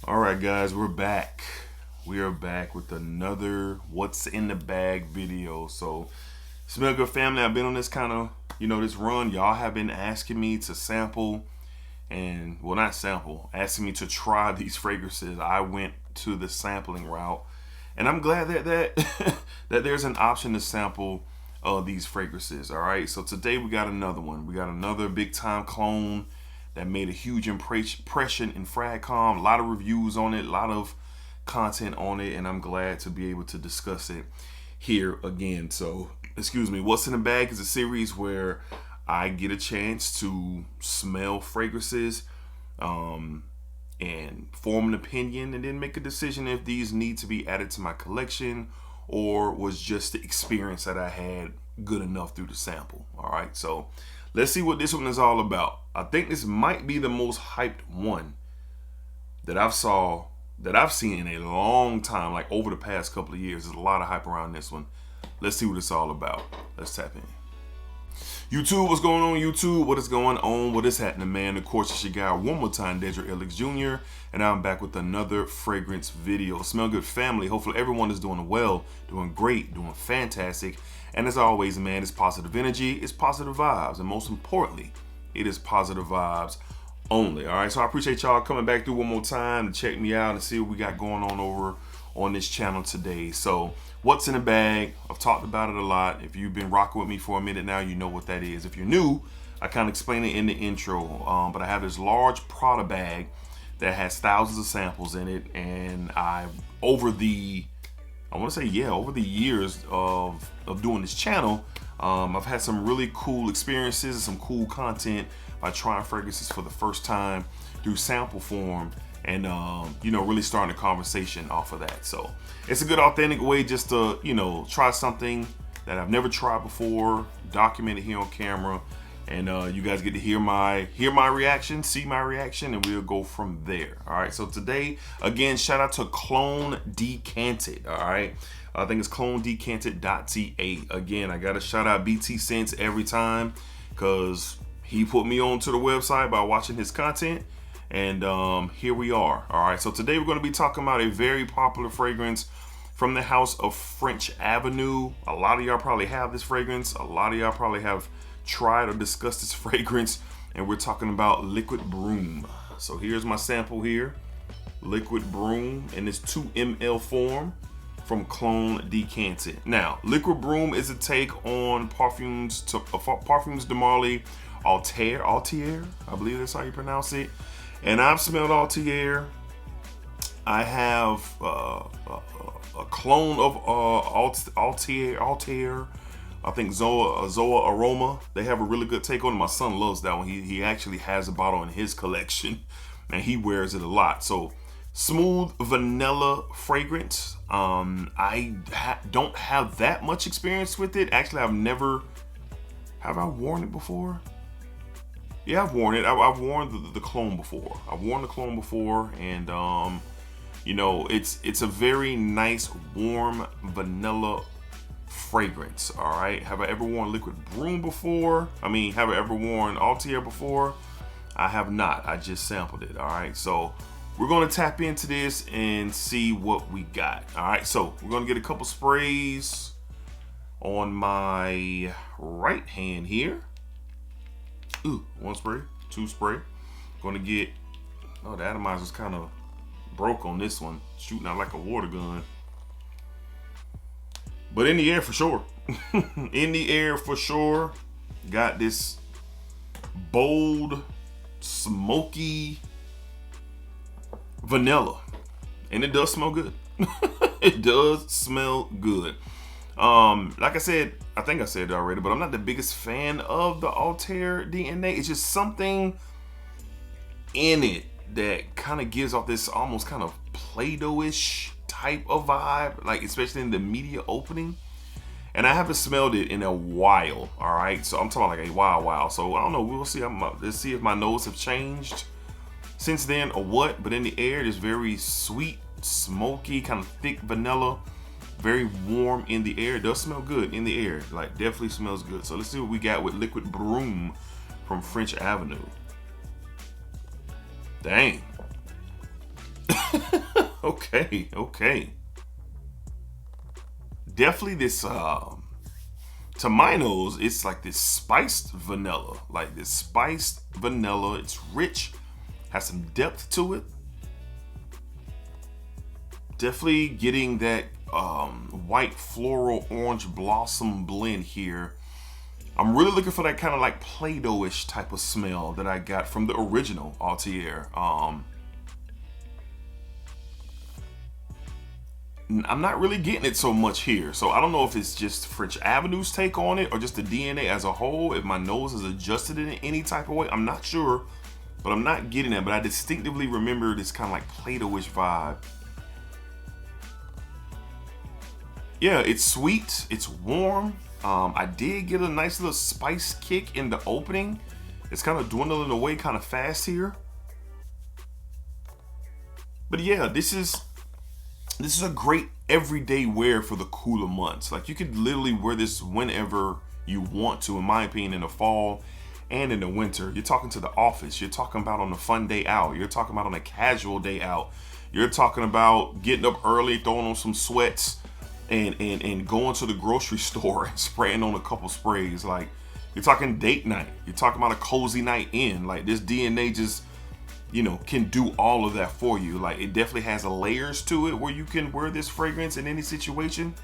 All right, guys, we're back. We are back with another What's in the Bag video. So, Smell Good family, I've been on this kind of, this run. Y'all have been asking me to sample and, well, not sample, asking me to try these fragrances. I went to the sampling route, and I'm glad that that there's an option to sample these fragrances. All right, so today we got another one. We got another big time clone that made a huge impression in FragCom. A lot of reviews on it, a lot of content on it, and I'm glad to be able to discuss it here again. So, excuse me, What's in the Bag is a series where I get a chance to smell fragrances and form an opinion and then make a decision if these need to be added to my collection or was just the experience that I had good enough through the sample. All right, so let's see what this one is all about. I think this might be the most hyped one that I've seen in a long time, like over the past couple of years. There's a lot of hype around this one. Let's see what it's all about. Let's tap in. YouTube, what's going on, YouTube? What is going on? What is happening, man? Of course, it's your guy one more time, DEDRICKHICKSJR, and I'm back with another fragrance video. Smell Good family. Hopefully everyone is doing well, doing great, doing fantastic. And as always, man, it's positive energy, it's positive vibes, and most importantly, it is positive vibes only. All right, so I appreciate y'all coming back through one more time to check me out and see what we got going on over on this channel today. So, what's in the bag? I've talked about it a lot. If you've been rocking with me for a minute now, you know what that is. If you're new, I kind of explain it in the intro, but I have this large Prada bag that has thousands of samples in it, and over the years of doing this channel, I've had some really cool experiences and some cool content by trying fragrances for the first time through sample form, and really starting a conversation off of that. So it's a good authentic way just to try something that I've never tried before, document it here on camera, and you guys get to hear my reaction, see my reaction, and we'll go from there. All right, so today, again, shout out to Clone Decanted. All right, I think it's clonedecanted.ca. Again, I gotta shout out BT Sense every time because he put me onto the website by watching his content, and here we are. All right, so today we're going to be talking about a very popular fragrance from the house of French Avenue. A lot of y'all probably have this fragrance. A lot of y'all probably have tried or discussed this fragrance, and we're talking about Liquid Brun. So here's my sample here, Liquid Brun in this 2 ml form from Clone Decanted. Now, Liquid Brun is a take on Parfums de Marly Altair, I believe that's how you pronounce it. And I've smelled Altair. I have a clone of Altair. I think Zoa Aroma. They have a really good take on it. My son loves that one. He actually has a bottle in his collection, and he wears it a lot. So, smooth vanilla fragrance. I don't have that much experience with it. Actually, have I worn it before? Yeah, I've worn it. I've worn the clone before. I've worn the clone before, and it's a very nice, warm vanilla fragrance. All right. Have I ever worn Liquid Brun before? Have I ever worn Altair before? I have not. I just sampled it. All right. So we're gonna tap into this and see what we got. All right. So we're gonna get a couple sprays on my right hand here. Ooh, 1 spray, 2 spray. Gonna get, the atomizer's kind of broke on this one, shooting out like a water gun. But in the air for sure. In the air for sure. Got this bold, smoky vanilla. And it does smell good. It does smell good. Like I said, I think I said it already, but I'm not the biggest fan of the Altair DNA. It's just something in it that kind of gives off this almost kind of Play-Doh-ish type of vibe, like especially in the media opening. And I haven't smelled it in a while. All right, so I'm talking like a while. So I don't know. We'll see. Let's see if my nose have changed since then or what. But in the air, it's very sweet, smoky, kind of thick vanilla. Very warm in the air. It does smell good in the air. Like, definitely smells good. So let's see what we got with Liquid Brun from French Avenue. Dang. Okay, okay. Definitely this, to my nose, it's like this spiced vanilla. Like this spiced vanilla. It's rich, has some depth to it. Definitely getting that white floral orange blossom blend here. I'm really looking for that kind of like Play-Doh-ish type of smell that I got from the original Altier. I'm not really getting it so much here. So I don't know if it's just French Avenue's take on it or just the DNA as a whole. If my nose is adjusted in any type of way, I'm not sure, but I'm not getting it. But I distinctively remember this kind of like Play-Doh-ish vibe. Yeah, it's sweet, it's warm. I did get a nice little spice kick in the opening. It's kind of dwindling away kind of fast here. But yeah, this is a great everyday wear for the cooler months. Like you could literally wear this whenever you want to, in my opinion, in the fall and in the winter. You're talking to the office. You're talking about on a fun day out. You're talking about on a casual day out. You're talking about getting up early, throwing on some sweats, and going to the grocery store and spraying on a couple sprays. Like you're talking date night. You're talking about a cozy night in. Like this DNA just, you know, can do all of that for you. Like it definitely has layers to it where you can wear this fragrance in any situation.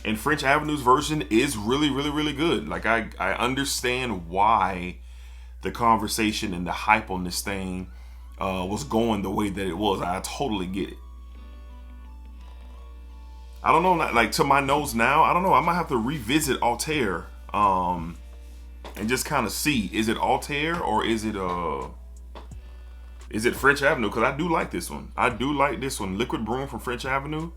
And French Avenue's version is really, really, really good. Like I understand why the conversation and the hype on this thing was going the way that it was. I totally get it. I don't know, like to my nose now, I don't know. I might have to revisit Altair and just kind of see, is it Altair or is it French Avenue? Because I do like this one. I do like this one. Liquid Brun from French Avenue.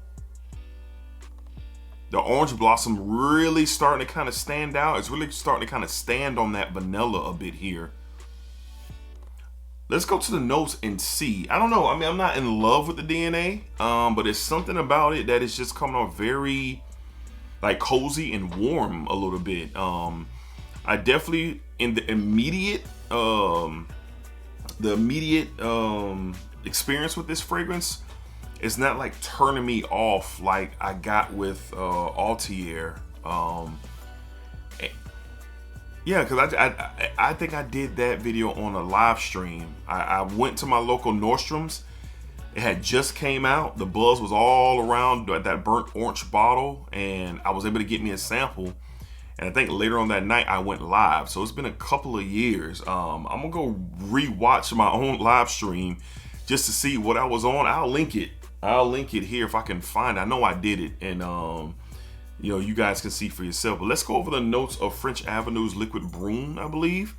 The orange blossom really starting to kind of stand out. It's really starting to kind of stand on that vanilla a bit here. Let's go to the notes and see. I don't know. I mean, I'm not in love with the DNA, but it's something about it that is just coming off very like cozy and warm a little bit. I definitely in the immediate experience with this fragrance, it's not like turning me off like I got with Altier. Yeah, because I think I did that video on a live stream. I went to my local Nordstrom's. It had just came out. The buzz was all around that burnt orange bottle, and I was able to get me a sample. And I think later on that night I went live. So it's been a couple of years. I'm gonna go rewatch my own live stream just to see what I was on. I'll link it. I'll link it here if I can find it. I know I did it, and you know, you guys can see for yourself. But let's go over the notes of French Avenue's Liquid Brun, I believe.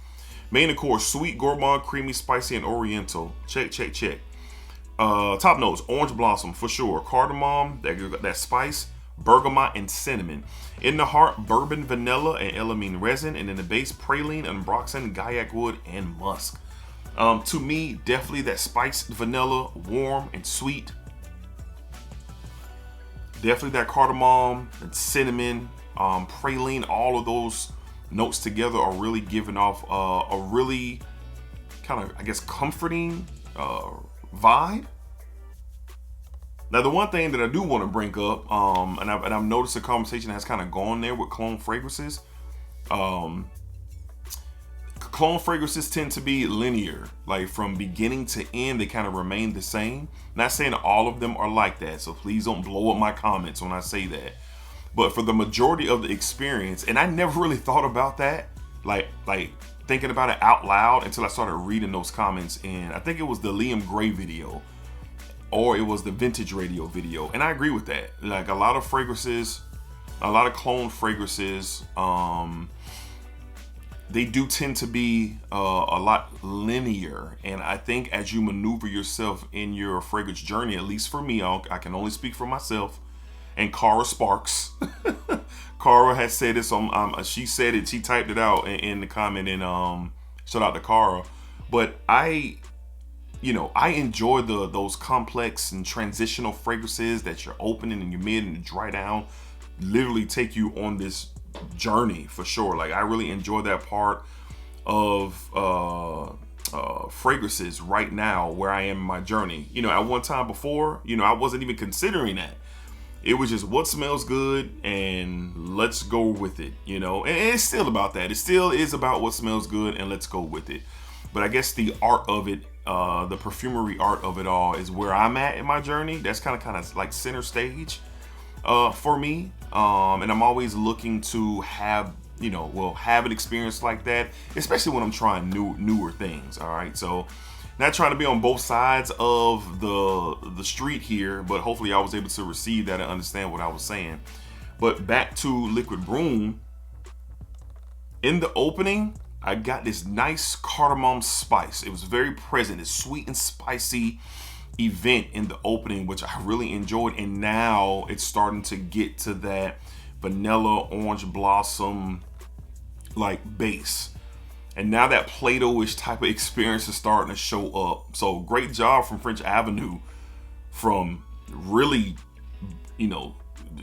Main and core, sweet, gourmand, creamy, spicy, and oriental. Check, check, check. Top notes, orange blossom for sure. Cardamom, that spice, bergamot, and cinnamon. In the heart, bourbon, vanilla, and elamine resin. And in the base, praline, ambroxan, gaiac wood, and musk. To me, definitely that spiced vanilla, warm and sweet. Definitely that cardamom and cinnamon, praline, all of those notes together are really giving off a really kind of, I guess, comforting vibe. Now, the one thing that I do want to bring up, and I've noticed the conversation has kind of gone there with cologne fragrances. Cologne fragrances tend to be linear, like from beginning to end, they kind of remain the same. Not saying all of them are like that, so please don't blow up my comments when I say that. But for the majority of the experience, and I never really thought about that, like thinking about it out loud until I started reading those comments. And I think it was the Liam Gray video, or it was the Vintage Radio video. And I agree with that. Like a lot of fragrances, a lot of cologne fragrances, they do tend to be a lot linear. And I think as you maneuver yourself in your fragrance journey, at least for me, I can only speak for myself, and Cara Sparks. Cara has said this on, she said it, she typed it out in the comment, and shout out to Cara. But I enjoy those complex and transitional fragrances that you're opening and you're mid and dry down, literally take you on this journey for sure. Like I really enjoy that part of fragrances right now where I am in my journey. You know, at one time before, you know, I wasn't even considering that. It was just what smells good and let's go with it, you know. And it's still about that. It still is about what smells good and let's go with it. But I guess the art of it, the perfumery art of it all is where I'm at in my journey. That's kind of like center stage for me. And I'm always looking to have, you know, have an experience like that, especially when I'm trying newer things. All right, so not trying to be on both sides of the street here, but hopefully I was able to receive that and understand what I was saying. But back to Liquid Brun. In the opening, I got this nice cardamom spice. It was very present. It's sweet and spicy event in the opening, which I really enjoyed. And now it's starting to get to that vanilla orange blossom like base. And now that Play-Doh-ish type of experience is starting to show up. So great job from French Avenue from really, you know,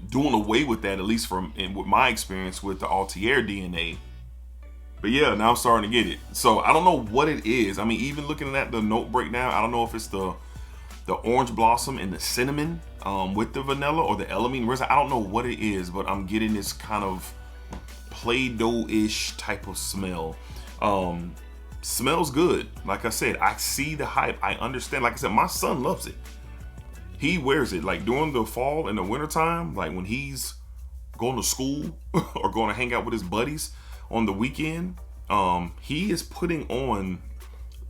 doing away with that, at least from with my experience with the Altier DNA. But yeah, now I'm starting to get it. So I don't know what it is. I mean, even looking at the note breakdown, I don't know if it's the orange blossom and the cinnamon with the vanilla or the elamine resin. I don't know what it is, but I'm getting this kind of Play-Doh-ish type of smell. Smells good. Like I said, I see the hype. I understand. Like I said, my son loves it. He wears it like during the fall and the winter time, like when he's going to school or going to hang out with his buddies on the weekend. He is putting on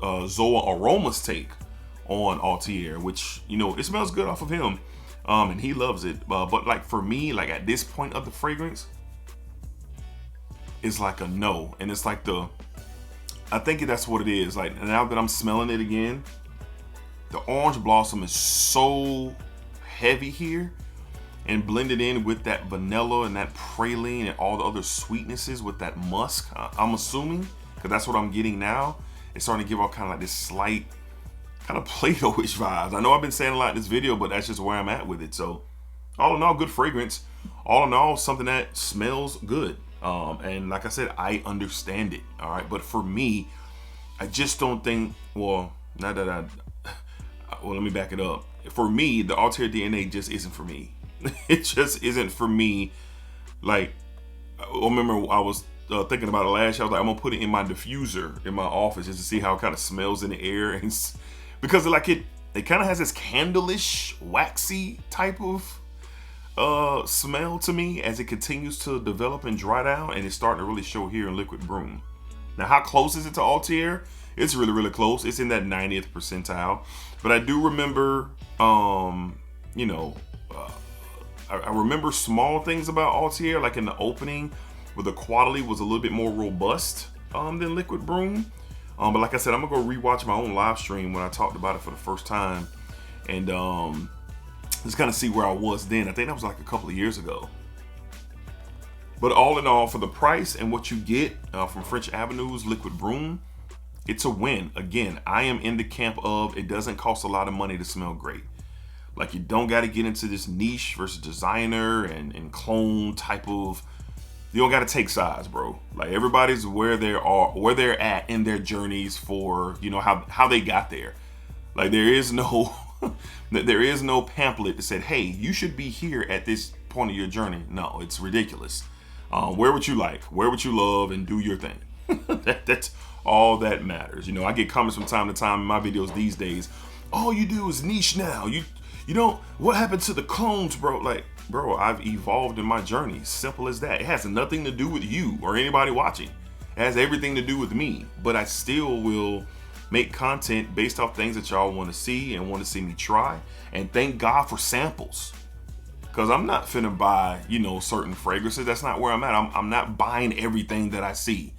Zoa Aroma's take on Altier, which, you know, it smells good off of him, and he loves it. But like for me, like at this point of the fragrance, it's like a no. And it's like I think that's what it is. Like now that I'm smelling it again, the orange blossom is so heavy here and blended in with that vanilla and that praline and all the other sweetnesses with that musk. I'm assuming, because that's what I'm getting now. It's starting to give off kind of like this slight kind of Play-Doh-ish vibes. I know I've been saying a lot in this video, but that's just where I'm at with it. So all in all, good fragrance. All in all, something that smells good. And like I said, I understand it. All right. But for me, I just don't think, well, let me back it up. For me, the Altier DNA just isn't for me. It just isn't for me. Like, I remember I was thinking about it last year. I was like, I'm gonna put it in my diffuser in my office just to see how it kind of smells in the air, and because like it kind of has this candle-ish, waxy type of smell to me as it continues to develop and dry down, and it's starting to really show here in Liquid Brun. Now, how close is it to Altier? It's really, really close. It's in that 90th percentile. But I do remember, you know, I remember small things about Altier, like in the opening, where the quality was a little bit more robust than Liquid Brun. But like I said, I'm gonna go rewatch my own live stream when I talked about it for the first time, and just kind of see where I was then. I think that was like a couple of years ago. But all in all, for the price and what you get from French Avenue's Liquid Brun, it's a win. Again, I am in the camp of it doesn't cost a lot of money to smell great. Like, you don't got to get into this niche versus designer and clone type of. You don't got to take sides, bro. Like, everybody's where they're at in their journeys for, you know, how they got there. Like, there is no pamphlet that said, hey, you should be here at this point of your journey. No, it's ridiculous. Wear what you like, wear what you love, and do your thing. That's all that matters. You know, I get comments from time to time in my videos these days. All you do is niche now. You don't, what happened to the clones, bro? Like, bro, I've evolved in my journey. Simple as that. It has nothing to do with you or anybody watching. It has everything to do with me. But I still will make content based off things that y'all want to see and want to see me try. And thank God for samples. Because I'm not finna buy, you know, certain fragrances. That's not where I'm at. I'm not buying everything that I see.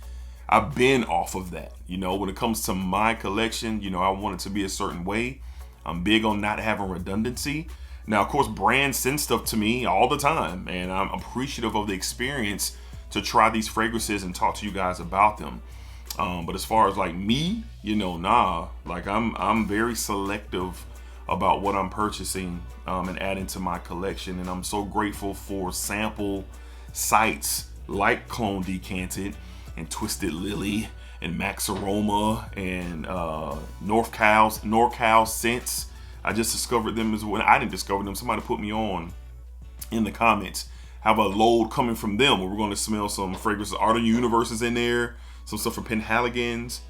I've been off of that. You know, when it comes to my collection, you know, I want it to be a certain way. I'm big on not having redundancy. Now, of course, brands send stuff to me all the time, and I'm appreciative of the experience to try these fragrances and talk to you guys about them. But as far as like me, you know, nah, like I'm very selective about what I'm purchasing and adding to my collection. And I'm so grateful for sample sites like Clone Decanted and Twisted Lily and Max Aroma and NorCal Scents. I just discovered them as well. I didn't discover them. Somebody put me on in the comments. Have a load coming from them where we're going to smell some fragrances. Art of Universes in there. Some stuff from Penhaligon's.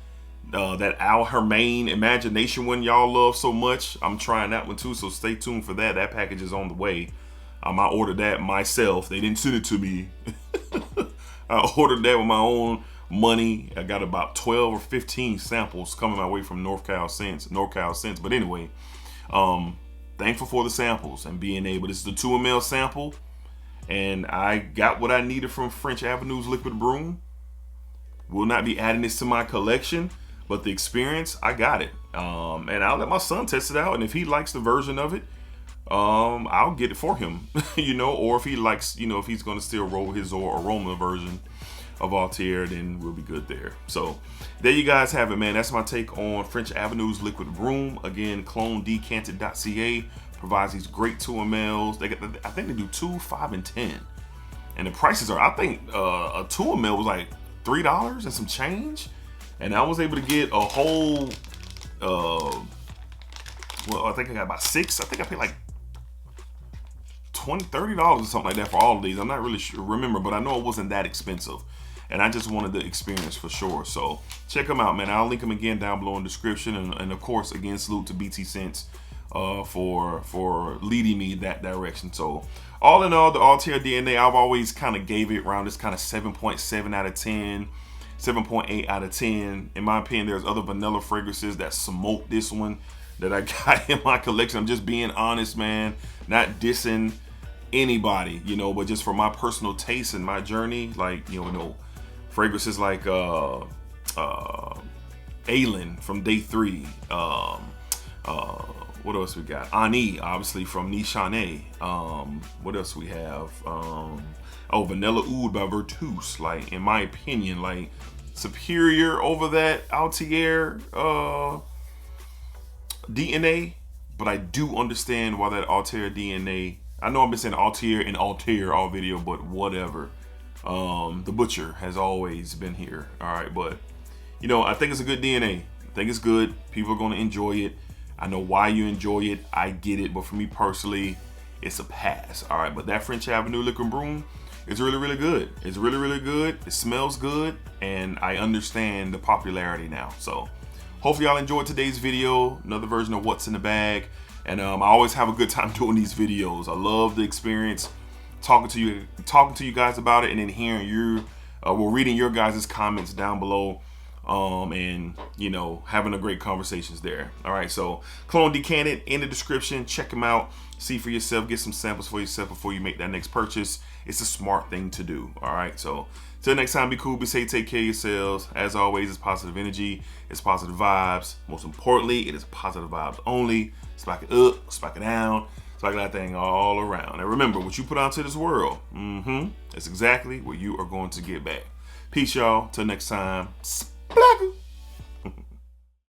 That Al Hermaine Imagination one y'all love so much. I'm trying that one too, so stay tuned for that. That package is on the way. I ordered that myself. They didn't send it to me. I ordered that with my own money. I got about 12 or 15 samples coming my way from NorCal Scents. But anyway, thankful for the samples and being able. This is the 2 ml sample, and I got what I needed from French Avenue's Liquid Brun. Will not be adding this to my collection, but the experience, I got it. And I'll let my son test it out, and if he likes the version of it, I'll get it for him, you know, or if he likes, you know, if he's going to still roll his aroma version of Altair, then we'll be good there. So there you guys have it, man. That's my take on French Avenue's Liquid Brun. Again, clonedecanted.ca provides these great 2 mls. They got, I think they do 2, 5, and 10, and the prices are, I think a 2 ml was like $3 and some change, and I was able to get a whole well, I think I got about 6. I think I paid like $20, $30 or something like that for all of these. I'm not really sure, remember, but I know it wasn't that expensive, and I just wanted the experience for sure. So check them out, man. I'll link them again down below in the description, and of course, again, salute to BT Scents for leading me that direction. So all in all, the Altair DNA, I've always kind of gave it around this kind of 7.7 out of 10, 7.8 out of 10. In my opinion, there's other vanilla fragrances that smoke this one that I got in my collection. I'm just being honest, man, not dissing anybody, you know, but just for my personal taste and my journey, like, you know, fragrances like Aylin from Day 3, what else we got? Ani, obviously from Nishane. What else we have? Oh, Vanilla Oud by Virtus. Like, in my opinion, like superior over that Altair DNA. But I do understand why that Altair DNA. I know I've been saying Altair and Altair all video, but whatever. The butcher has always been here. All right, but you know, I think it's a good DNA. I think it's good. People are going to enjoy it. I know why you enjoy it. I get it. But for me personally, it's a pass. All right. But that French Avenue Liquid Brun is really, really good. It's really, really good. It smells good. And I understand the popularity now. So hopefully y'all enjoyed today's video. Another version of What's in the Bag. And I always have a good time doing these videos. I love the experience talking to you guys about it, and then hearing reading your guys' comments down below. And you know, having a great conversations there. All right, so Clone Decanted in the description. Check them out, see for yourself, get some samples for yourself before you make that next purchase. It's a smart thing to do. All right, so till next time, be cool, be safe, take care of yourselves. As always, it's positive energy, it's positive vibes. Most importantly, it is positive vibes only. Spike it up, spike it down, spike that thing all around. And remember, what you put out to this world, that's exactly what you are going to get back. Peace, y'all. Till next time. Splacker.